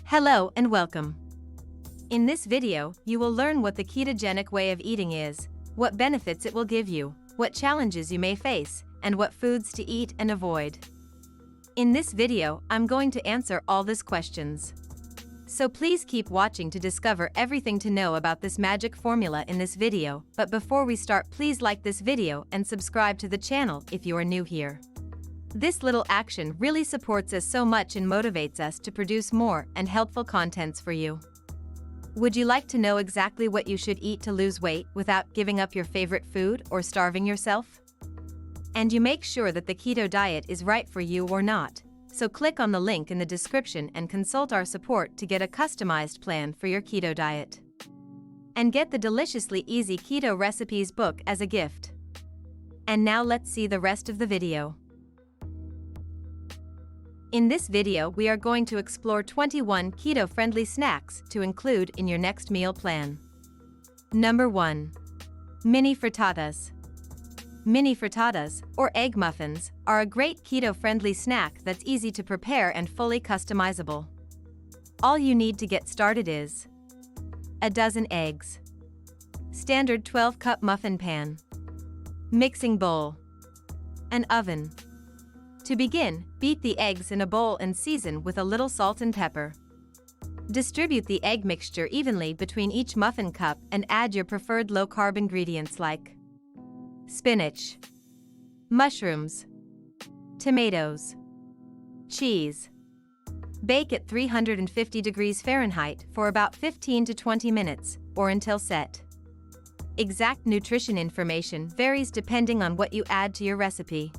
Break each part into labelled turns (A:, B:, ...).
A: Hello and welcome. In this video, you will learn what the ketogenic way of eating is, what benefits it will give you, what challenges you may face, and what foods to eat and avoid. In this video, I'm going to answer all these questions. So please keep watching to discover everything to know about this magic formula in this video, but before we start, please like this video and subscribe to the channel if you are new here. This little action really supports us so much and motivates us to produce more and helpful contents for you. Would you like to know exactly what you should eat to lose weight without giving up your favorite food or starving yourself? And you make sure that the keto diet is right for you or not, so click on the link in the description and consult our support to get a customized plan for your keto diet. And get the deliciously easy keto recipes book as a gift. And now let's see the rest of the video. In this video, we are going to explore 21 keto-friendly snacks to include in your next meal plan. Number 1. Mini frittatas. Mini frittatas, or egg muffins, are a great keto-friendly snack that's easy to prepare and fully customizable. All you need to get started is a dozen eggs, standard 12-cup muffin pan, mixing bowl, an oven. To begin, beat the eggs in a bowl and season with a little salt and pepper. Distribute the egg mixture evenly between each muffin cup and add your preferred low-carb ingredients like spinach, mushrooms, tomatoes, cheese. Bake at 350 degrees Fahrenheit for about 15 to 20 minutes, or until set. Exact nutrition information varies depending on what you add to your recipe.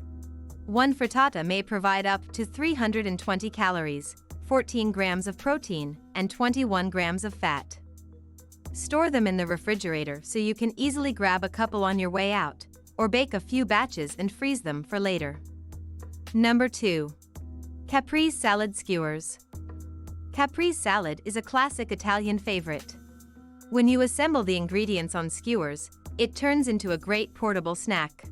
A: One frittata may provide up to 320 calories, 14 grams of protein, and 21 grams of fat. Store them in the refrigerator so you can easily grab a couple on your way out, or bake a few batches and freeze them for later. Number 2. Caprese salad skewers. Caprese salad is a classic Italian favorite. When you assemble the ingredients on skewers, it turns into a great portable snack.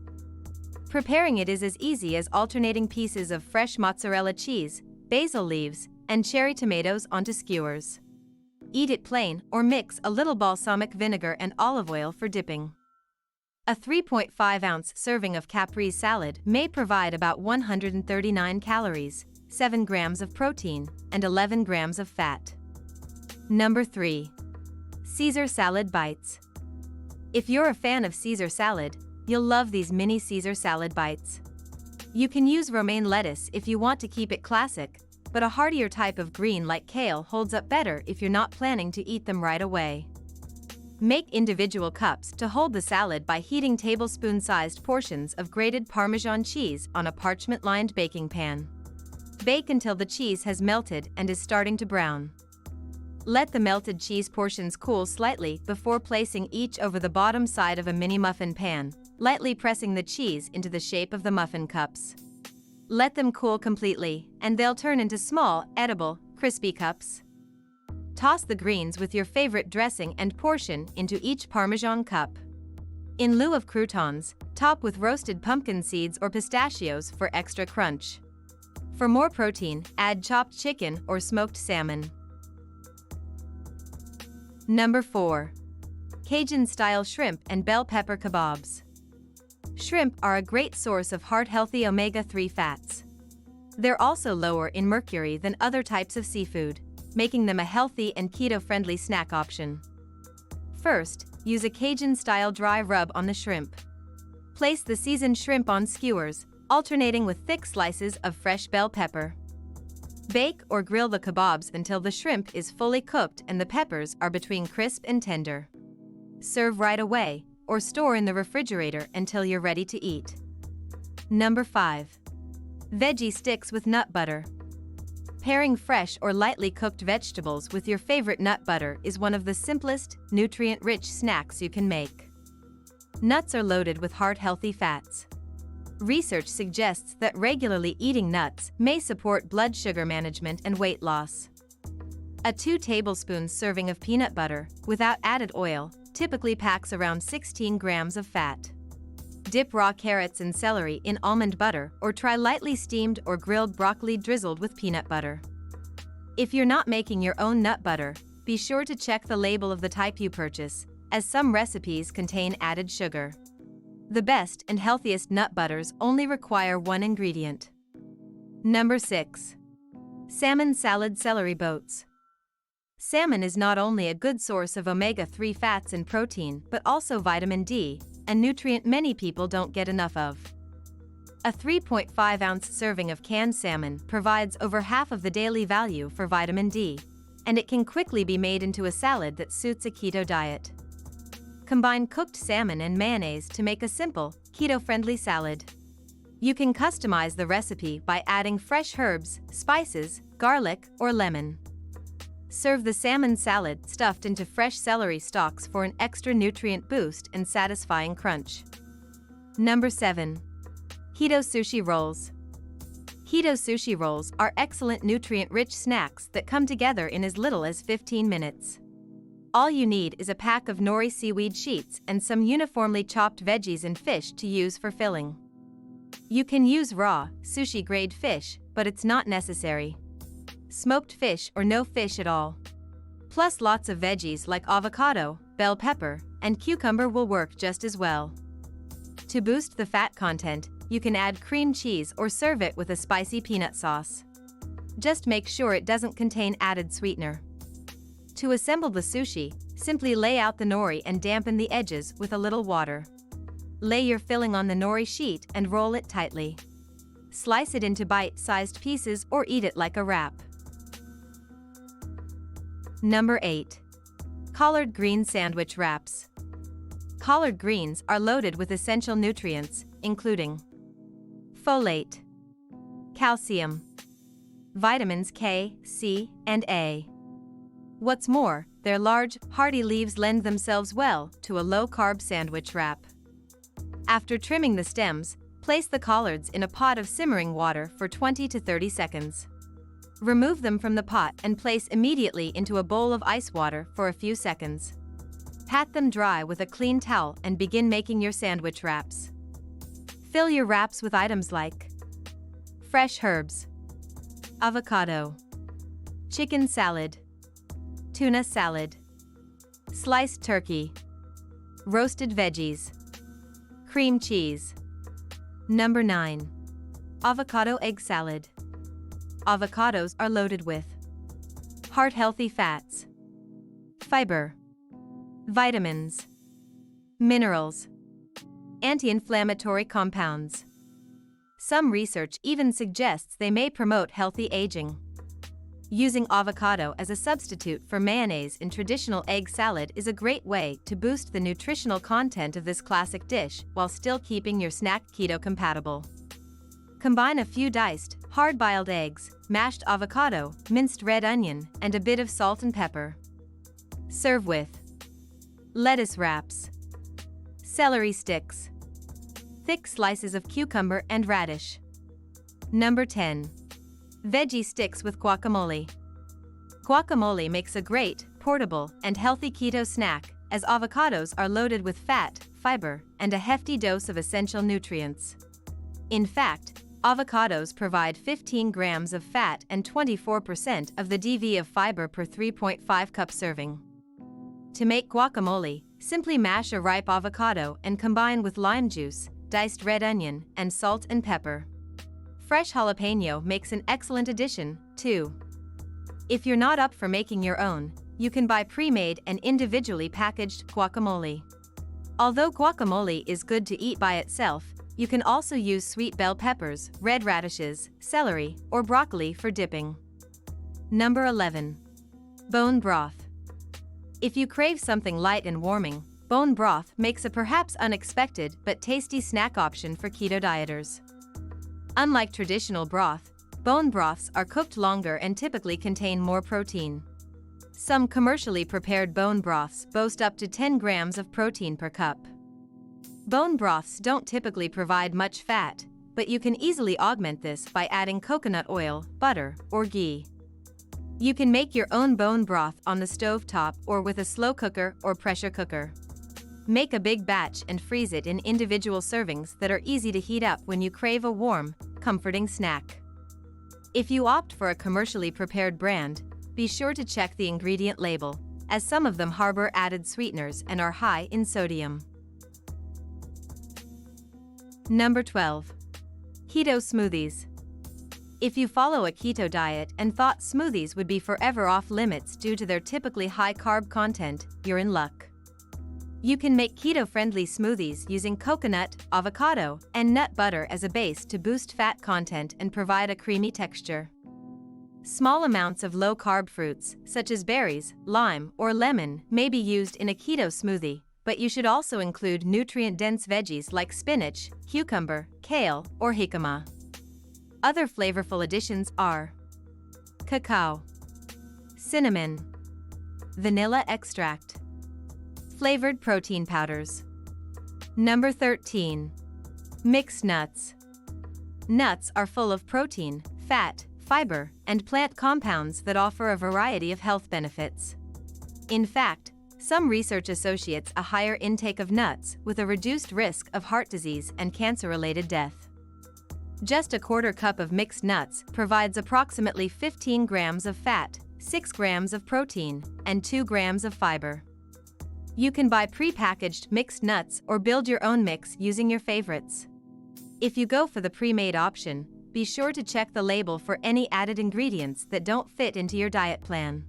A: Preparing it is as easy as alternating pieces of fresh mozzarella cheese, basil leaves, and cherry tomatoes onto skewers. Eat it plain or mix a little balsamic vinegar and olive oil for dipping. A 3.5-ounce serving of caprese salad may provide about 139 calories, 7 grams of protein, and 11 grams of fat. Number 3. Caesar salad bites. If you're a fan of Caesar salad, you'll love these mini Caesar salad bites. You can use romaine lettuce if you want to keep it classic, but a heartier type of green like kale holds up better if you're not planning to eat them right away. Make individual cups to hold the salad by heating tablespoon-sized portions of grated Parmesan cheese on a parchment-lined baking pan. Bake until the cheese has melted and is starting to brown. Let the melted cheese portions cool slightly before placing each over the bottom side of a mini muffin pan, lightly pressing the cheese into the shape of the muffin cups. Let them cool completely, and they'll turn into small, edible, crispy cups. Toss the greens with your favorite dressing and portion into each Parmesan cup. In lieu of croutons, top with roasted pumpkin seeds or pistachios for extra crunch. For more protein, add chopped chicken or smoked salmon. Number 4. Cajun-style shrimp and bell pepper kebabs. Shrimp are a great source of heart-healthy omega-3 fats. They're also lower in mercury than other types of seafood, making them a healthy and keto-friendly snack option. First, use a Cajun-style dry rub on the shrimp. Place the seasoned shrimp on skewers, alternating with thick slices of fresh bell pepper. Bake or grill the kebabs until the shrimp is fully cooked and the peppers are between crisp and tender. Serve right away, or store in the refrigerator until you're ready to eat. Number 5. Veggie sticks with nut butter. Pairing fresh or lightly cooked vegetables with your favorite nut butter is one of the simplest, nutrient-rich snacks you can make. Nuts are loaded with heart-healthy fats. Research suggests that regularly eating nuts may support blood sugar management and weight loss. A 2 tablespoons serving of peanut butter, without added oil, typically packs around 16 grams of fat. Dip raw carrots and celery in almond butter or try lightly steamed or grilled broccoli drizzled with peanut butter. If you're not making your own nut butter, be sure to check the label of the type you purchase, as some recipes contain added sugar. The best and healthiest nut butters only require one ingredient. Number 6. Salmon salad celery boats. Salmon is not only a good source of omega-3 fats and protein but also vitamin D, a nutrient many people don't get enough of. A 3.5-ounce serving of canned salmon provides over half of the daily value for vitamin D, and it can quickly be made into a salad that suits a keto diet. Combine cooked salmon and mayonnaise to make a simple, keto-friendly salad. You can customize the recipe by adding fresh herbs, spices, garlic, or lemon. Serve the salmon salad stuffed into fresh celery stalks for an extra nutrient boost and satisfying crunch. Number 7. Keto sushi rolls. Keto sushi rolls are excellent nutrient-rich snacks that come together in as little as 15 minutes. All you need is a pack of nori seaweed sheets and some uniformly chopped veggies and fish to use for filling. You can use raw, sushi-grade fish, but it's not necessary. Smoked fish or no fish at all. Plus lots of veggies like avocado, bell pepper, and cucumber will work just as well. To boost the fat content, you can add cream cheese or serve it with a spicy peanut sauce. Just make sure it doesn't contain added sweetener. To assemble the sushi, simply lay out the nori and dampen the edges with a little water. Lay your filling on the nori sheet and roll it tightly. Slice it into bite-sized pieces or eat it like a wrap. Number 8. Collard green sandwich wraps. Collard greens are loaded with essential nutrients, including folate, calcium, vitamins K, C, and A. What's more, their large, hearty leaves lend themselves well to a low-carb sandwich wrap. After trimming the stems, place the collards in a pot of simmering water for 20 to 30 seconds. Remove them from the pot and place immediately into a bowl of ice water for a few seconds. Pat them dry with a clean towel and begin making your sandwich wraps. Fill your wraps with items like fresh herbs, avocado, chicken salad, tuna salad, sliced turkey, roasted veggies, cream cheese. Number 9. Avocado egg salad. Avocados are loaded with heart-healthy fats, fiber, vitamins, minerals, anti-inflammatory compounds. Some research even suggests they may promote healthy aging. Using avocado as a substitute for mayonnaise in traditional egg salad is a great way to boost the nutritional content of this classic dish while still keeping your snack keto compatible. Combine a few diced, hard-boiled eggs, mashed avocado, minced red onion, and a bit of salt and pepper. Serve with lettuce wraps, celery sticks, thick slices of cucumber and radish. Number 10. Veggie sticks with guacamole. Guacamole makes a great, portable, and healthy keto snack, as avocados are loaded with fat, fiber, and a hefty dose of essential nutrients. In fact, avocados provide 15 grams of fat and 24% of the DV of fiber per 3.5 cup serving. To make guacamole, simply mash a ripe avocado and combine with lime juice, diced red onion, and salt and pepper. Fresh jalapeno makes an excellent addition, too. If you're not up for making your own, you can buy pre-made and individually packaged guacamole. Although guacamole is good to eat by itself, you can also use sweet bell peppers, red radishes, celery, or broccoli for dipping. Number 11. Bone broth. If you crave something light and warming, bone broth makes a perhaps unexpected but tasty snack option for keto dieters. Unlike traditional broth, bone broths are cooked longer and typically contain more protein. Some commercially prepared bone broths boast up to 10 grams of protein per cup. Bone broths don't typically provide much fat, but you can easily augment this by adding coconut oil, butter, or ghee. You can make your own bone broth on the stove top or with a slow cooker or pressure cooker. Make a big batch and freeze it in individual servings that are easy to heat up when you crave a warm, comforting snack. If you opt for a commercially prepared brand, be sure to check the ingredient label, as some of them harbor added sweeteners and are high in sodium. Number 12. Keto smoothies. If you follow a keto diet and thought smoothies would be forever off limits due to their typically high carb content, you're in luck. You can make keto-friendly smoothies using coconut, avocado, and nut butter as a base to boost fat content and provide a creamy texture. Small amounts of low-carb fruits, such as berries, lime, or lemon, may be used in a keto smoothie, but you should also include nutrient-dense veggies like spinach, cucumber, kale, or jicama. Other flavorful additions are cacao, cinnamon, vanilla extract, flavored protein powders. Number 13. Mixed nuts. Nuts are full of protein, fat, fiber, and plant compounds that offer a variety of health benefits. In fact, some research associates a higher intake of nuts with a reduced risk of heart disease and cancer-related death. Just a quarter cup of mixed nuts provides approximately 15 grams of fat, 6 grams of protein, and 2 grams of fiber. You can buy pre-packaged mixed nuts or build your own mix using your favorites. If you go for the pre-made option, be sure to check the label for any added ingredients that don't fit into your diet plan.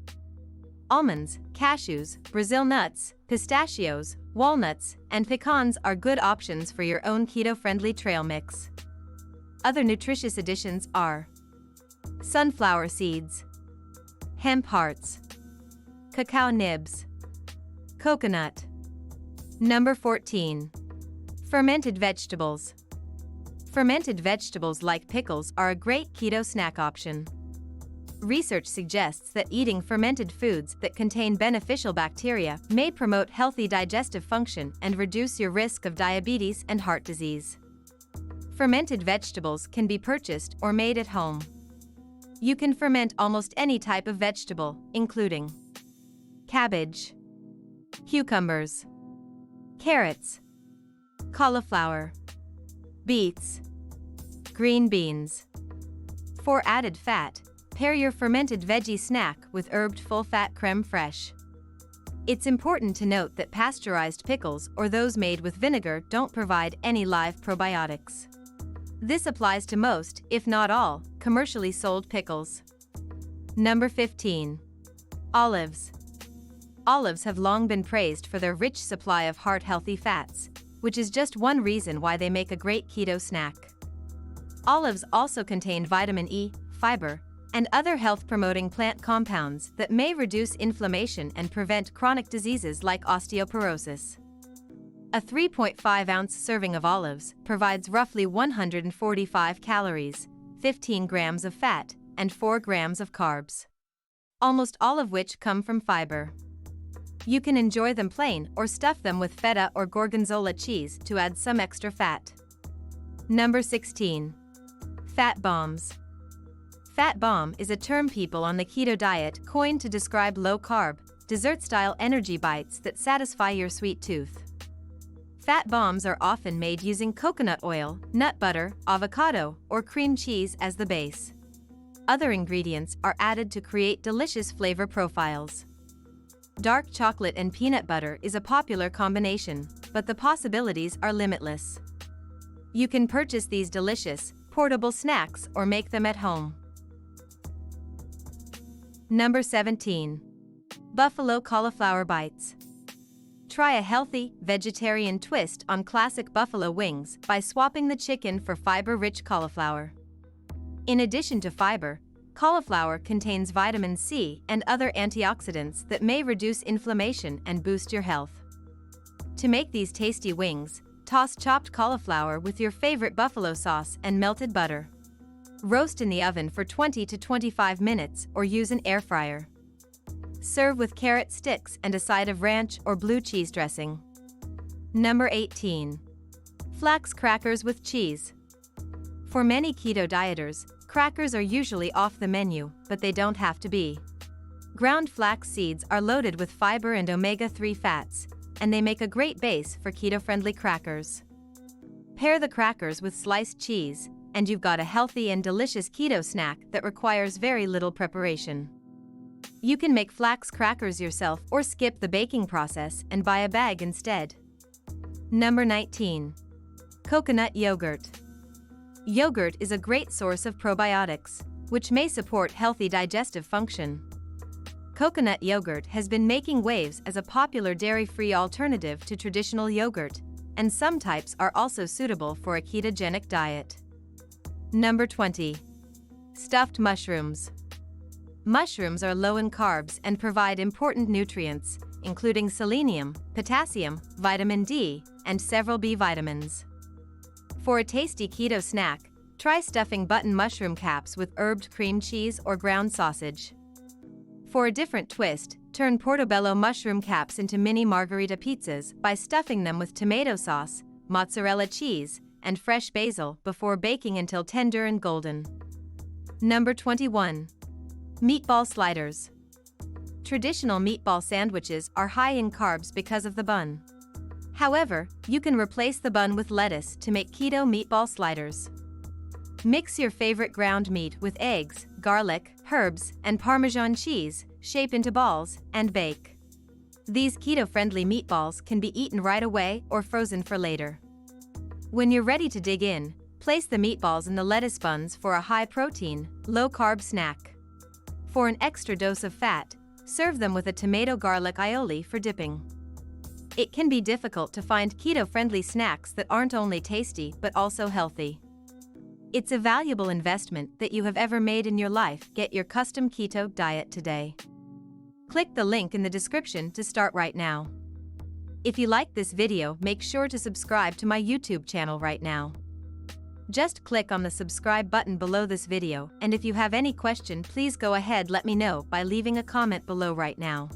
A: Almonds, cashews, Brazil nuts, pistachios, walnuts, and pecans are good options for your own keto-friendly trail mix. Other nutritious additions are sunflower seeds, hemp hearts, cacao nibs, coconut. Number 14. Fermented vegetables. Fermented vegetables like pickles are a great keto snack option. Research suggests that eating fermented foods that contain beneficial bacteria may promote healthy digestive function and reduce your risk of diabetes and heart disease. Fermented vegetables can be purchased or made at home. You can ferment almost any type of vegetable, including cabbage, cucumbers, carrots, cauliflower, beets, green beans. For added fat, pair your fermented veggie snack with herbed full-fat crème fraîche. It's important to note that pasteurized pickles or those made with vinegar don't provide any live probiotics. This applies to most, if not all, commercially sold pickles. Number 15. Olives. Olives have long been praised for their rich supply of heart-healthy fats, which is just one reason why they make a great keto snack. Olives also contain vitamin E, fiber, and other health-promoting plant compounds that may reduce inflammation and prevent chronic diseases like osteoporosis. A 3.5-ounce serving of olives provides roughly 145 calories, 15 grams of fat, and 4 grams of carbs, almost all of which come from fiber. You can enjoy them plain or stuff them with feta or gorgonzola cheese to add some extra fat. Number 16. Fat bombs. Fat bomb is a term people on the keto diet coined to describe low-carb, dessert-style energy bites that satisfy your sweet tooth. Fat bombs are often made using coconut oil, nut butter, avocado, or cream cheese as the base. Other ingredients are added to create delicious flavor profiles. Dark chocolate and peanut butter is a popular combination, but the possibilities are limitless. You can purchase these delicious, portable snacks or make them at home. Number 17. Buffalo cauliflower bites. Try a healthy, vegetarian twist on classic buffalo wings by swapping the chicken for fiber-rich cauliflower. In addition to fiber, cauliflower contains vitamin C and other antioxidants that may reduce inflammation and boost your health. To make these tasty wings, toss chopped cauliflower with your favorite buffalo sauce and melted butter. Roast in the oven for 20 to 25 minutes or use an air fryer. Serve with carrot sticks and a side of ranch or blue cheese dressing. Number 18. Flax crackers with cheese. For many keto dieters, crackers are usually off the menu, but they don't have to be. Ground flax seeds are loaded with fiber and omega-3 fats, and they make a great base for keto-friendly crackers. Pair the crackers with sliced cheese, and you've got a healthy and delicious keto snack that requires very little preparation. You can make flax crackers yourself or skip the baking process and buy a bag instead. Number 19. Coconut yogurt. Yogurt is a great source of probiotics, which may support healthy digestive function. Coconut yogurt has been making waves as a popular dairy-free alternative to traditional yogurt, and some types are also suitable for a ketogenic diet. Number 20. Stuffed mushrooms. Mushrooms are low in carbs and provide important nutrients, including selenium, potassium, vitamin D, and several B vitamins. For a tasty keto snack, try stuffing button mushroom caps with herbed cream cheese or ground sausage. For a different twist, turn portobello mushroom caps into mini margarita pizzas by stuffing them with tomato sauce, mozzarella cheese, and fresh basil before baking until tender and golden. Number 21. Meatball sliders. Traditional meatball sandwiches are high in carbs because of the bun. However, you can replace the bun with lettuce to make keto meatball sliders. Mix your favorite ground meat with eggs, garlic, herbs, and Parmesan cheese, shape into balls, and bake. These keto-friendly meatballs can be eaten right away or frozen for later. When you're ready to dig in, place the meatballs in the lettuce buns for a high-protein, low-carb snack. For an extra dose of fat, serve them with a tomato garlic aioli for dipping. It can be difficult to find keto-friendly snacks that aren't only tasty but also healthy. It's a valuable investment that you have ever made in your life. Get your custom keto diet today. Click the link in the description to start right now. If you like this video, make sure to subscribe to my YouTube channel right now. Just click on the subscribe button below this video, and if you have any question, please go ahead, let me know by leaving a comment below right now.